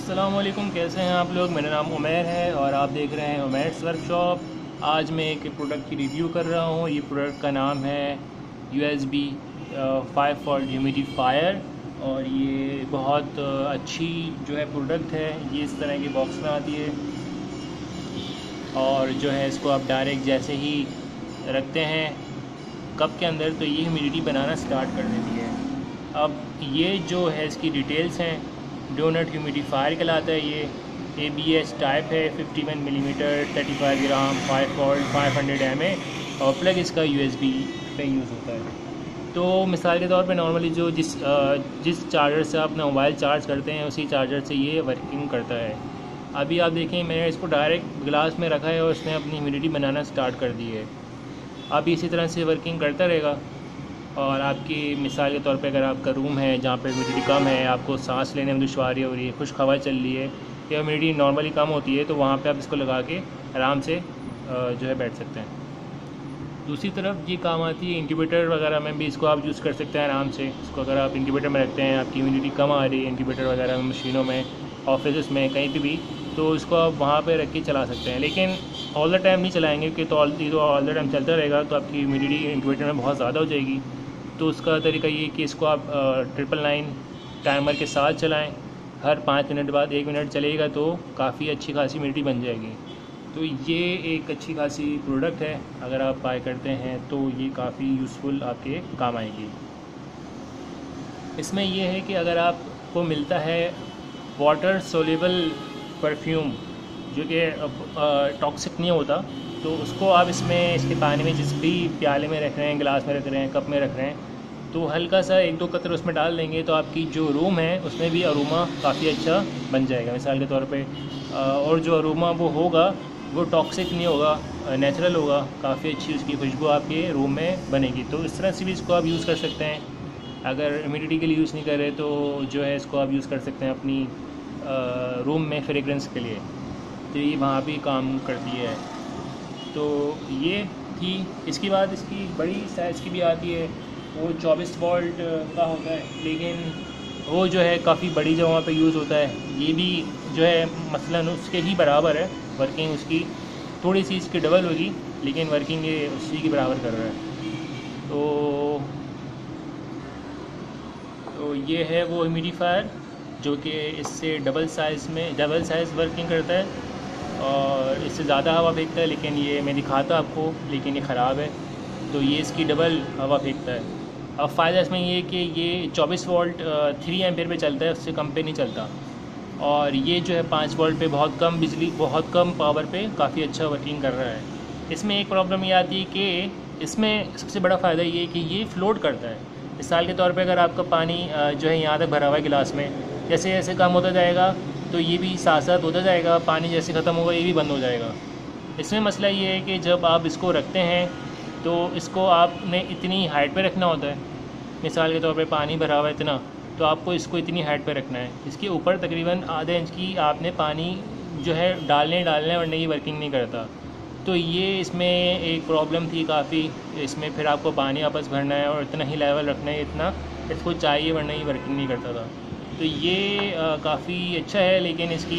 अस्सलामुअलैकुम, कैसे हैं आप लोग। मेरा नाम उमैर है और आप देख रहे हैं उमैर्स वर्कशॉप। आज मैं एक प्रोडक्ट की रिव्यू कर रहा हूँ। ये प्रोडक्ट का नाम है USB 5 वोल्ट ह्यूमिडिफायर और ये बहुत अच्छी जो है प्रोडक्ट है। ये इस तरह के बॉक्स में आती है और जो है इसको आप डायरेक्ट जैसे ही रखते हैं कप के अंदर तो ये ह्यूमिडिटी बनाना स्टार्ट कर देती है। अब ये जो है इसकी डिटेल्स हैं, डोनट ह्यूमिडिफायर कहलाता है। ये ABS टाइप है, 51 मिलीमीटर, 35 ग्राम, 5 वोल्ट, 500 mAh और प्लग इसका USB पे यूज़ होता है। तो मिसाल के तौर पे नॉर्मली जो जिस चार्जर से आप अपना मोबाइल चार्ज करते हैं उसी चार्जर से ये वर्किंग करता है। अभी आप देखें, मैंने इसको डायरेक्ट गिलास में रखा है और उसने अपनी ह्यूमिडिटी बनाना स्टार्ट कर दी है। अब इसी तरह से वर्किंग करता रहेगा और आपकी मिसाल के तौर पे अगर आपका रूम है जहाँ पे ह्यूमिडिटी कम है, आपको सांस लेने में दुश्वारी हो रही है, खुश्क हवा चल रही है या ह्यूमिडिटी नॉर्मली कम होती है, तो वहाँ पे आप इसको लगा के आराम से जो है बैठ सकते हैं। दूसरी तरफ ये काम आती है इंक्यूबेटर वगैरह में भी, इसको आप यूज़ कर सकते हैं आराम से। इसको अगर आप इंक्यूबेटर में रखते हैं, आपकी ह्यूमिडिटी कम आ रही है इंक्यूबेटर वगैरह में, मशीनों में, ऑफिस में, कहीं पर भी, तो इसको आप वहाँ पर रख के चला सकते हैं। लेकिन ऑल द टाइम नहीं चलाएँगे क्योंकि तो ऑल द टाइम चलता रहेगा तो आपकी ह्यूमिडिटी इंक्यूबेटर में बहुत ज़्यादा हो जाएगी। तो उसका तरीका ये कि इसको आप 999 टाइमर के साथ चलाएं। हर 5 मिनट बाद 1 मिनट चलेगा तो काफ़ी अच्छी खासी ह्यूमिडिटी बन जाएगी। तो ये एक अच्छी खासी प्रोडक्ट है, अगर आप बाय करते हैं तो ये काफ़ी यूज़फुल आपके काम आएगी। इसमें ये है कि अगर आपको मिलता है वाटर सोल्यूबल परफ्यूम जो कि टॉक्सिक नहीं होता, तो उसको आप इसमें इसके पानी में जिस भी प्याले में रख रहे हैं, गिलास में रख रहे हैं, कप में रख रहे हैं, तो हल्का सा 1-2 कतरे उसमें डाल देंगे तो आपकी जो रूम है उसमें भी अरोमा काफ़ी अच्छा बन जाएगा मिसाल के तौर पे। और जो अरोमा वो होगा वो टॉक्सिक नहीं होगा, नेचुरल होगा, काफ़ी अच्छी उसकी खुशबू आपके रूम में बनेगी। तो इस तरह से भी इसको आप यूज़ कर सकते हैं। अगर ह्यूमिडिटी के लिए यूज़ नहीं कर रहे तो जो है इसको आप यूज़ कर सकते हैं अपनी रूम में फ्रेगरेंस के लिए, तो ये वहाँ भी काम करती है। तो ये थी। इसके बाद इसकी बड़ी साइज़ की भी आती है, वो 24 वोल्ट का होता है, लेकिन वो जो है काफ़ी बड़ी जगहों पे यूज़ होता है। ये भी जो है मसलन उसके ही बराबर है, वर्किंग उसकी थोड़ी सी इसकी डबल होगी लेकिन वर्किंग ये उसी के बराबर कर रहा है। तो ये है वो ह्यूमिडिफायर जो कि इससे डबल साइज़ वर्किंग करता है और इससे ज़्यादा हवा फेंकता है, लेकिन ये मैं दिखाता आपको, लेकिन ये ख़राब है। तो ये इसकी डबल हवा फेंकता है। अब फ़ायदा इसमें ये है कि ये 24 वोल्ट 3 एम्पेयर पे चलता है, उससे कम पे नहीं चलता। और ये जो है 5 वोल्ट पे बहुत कम बिजली, बहुत कम पावर पे काफ़ी अच्छा वर्किंग कर रहा है। इसमें एक प्रॉब्लम ये आती है कि इसमें सबसे बड़ा फ़ायदा ये है कि ये फ़्लोट करता है। मिसाल के तौर पे अगर आपका पानी जो है यहाँ तक भरा हुआ है गिलास में, जैसे जैसे कम होता जाएगा तो ये भी साथ साथ होता जाएगा, पानी जैसे ख़त्म होगा ये भी बंद हो जाएगा। इसमें मसला ये है कि जब आप इसको रखते हैं तो इसको आपने इतनी हाइट पे रखना होता है। मिसाल के तौर पे पानी भरा हुआ है इतना, तो आपको इसको इतनी हाइट पे रखना है। इसके ऊपर तकरीबन आधे इंच की आपने पानी जो है डालने वरना ये वर्किंग नहीं करता। तो ये इसमें एक प्रॉब्लम थी काफ़ी। इसमें फिर आपको पानी वापस भरना है और इतना ही लेवल रखना है, इतना इसको चाहिए, वरना ये वर्किंग नहीं करता था। तो ये काफ़ी अच्छा है, लेकिन इसकी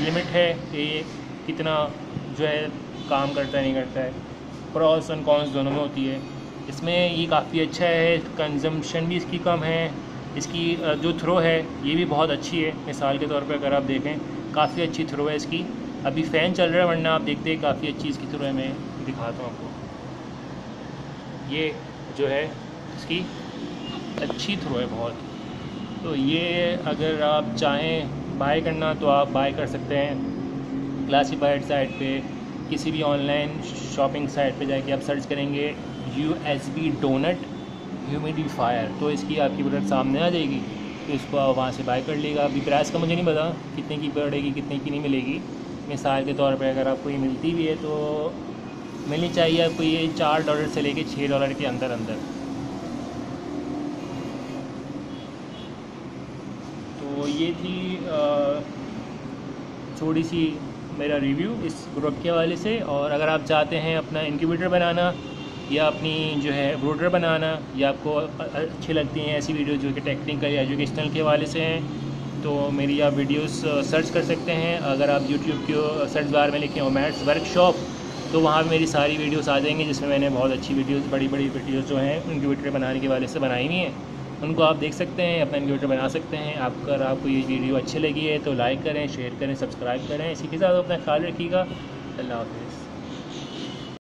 लिमिट है कि ये कितना जो है काम करता है नहीं करता है। प्रॉस और कॉन्स दोनों में होती है। इसमें ये काफ़ी अच्छा है, कंजम्पशन भी इसकी कम है। इसकी जो थ्रो है ये भी बहुत अच्छी है। मिसाल के तौर पे अगर आप देखें काफ़ी अच्छी थ्रो है इसकी। अभी फ़ैन चल रहा है, वरना आप देखते हैं काफ़ी अच्छी इसकी थ्रो है। मैं दिखाता हूँ आपको, ये जो है इसकी अच्छी थ्रो है बहुत। तो ये अगर आप चाहें बाय करना तो आप बाय कर सकते हैं। क्लासीफाइड साइट पे, किसी भी ऑनलाइन शॉपिंग साइट पे जाके आप सर्च करेंगे USB डोनट ह्यूमिडिफायर, तो इसकी आपकी प्रोडक्ट सामने आ जाएगी। तो इसको आप वहाँ से बाय कर लेगा। अभी प्राइस का मुझे नहीं पता कितने की पड़ेगी, कितने की नहीं मिलेगी। मिसाल के तौर पे अगर आपको ये मिलती भी है तो मिलनी चाहिए आपको ये $4 से लेके $6 के अंदर अंदर। तो ये थी थोड़ी सी मेरा रिव्यू इस प्रोडक्ट के हवाले से। और अगर आप चाहते हैं अपना इंक्यूबेटर बनाना या अपनी जो है ब्रोडर बनाना, या आपको अच्छी लगती हैं ऐसी वीडियो जो कि टेक्निकल या एजुकेशनल के हवाले से हैं, तो मेरी आप वीडियोस सर्च कर सकते हैं। अगर आप यूट्यूब के सर्च बार में लिखें ओमैट्स वर्कशॉप, तो वहाँ पे मेरी सारी वीडियोस आ जाएंगी, जिसमें मैंने बहुत अच्छी वीडियोस, बड़ी बड़ी वीडियोस जो हैं इन्क्यूबेटर बनाने के वाले से बनाई हुई हैं। उनको आप देख सकते हैं, अपना इन्क्यूबेटर बना सकते हैं। अगर आपको ये वीडियो अच्छी लगी है तो लाइक करें, शेयर करें, सब्सक्राइब करें। इसी के साथ अपना ख्याल रखिएगा। अल्लाह हाफ़िज़।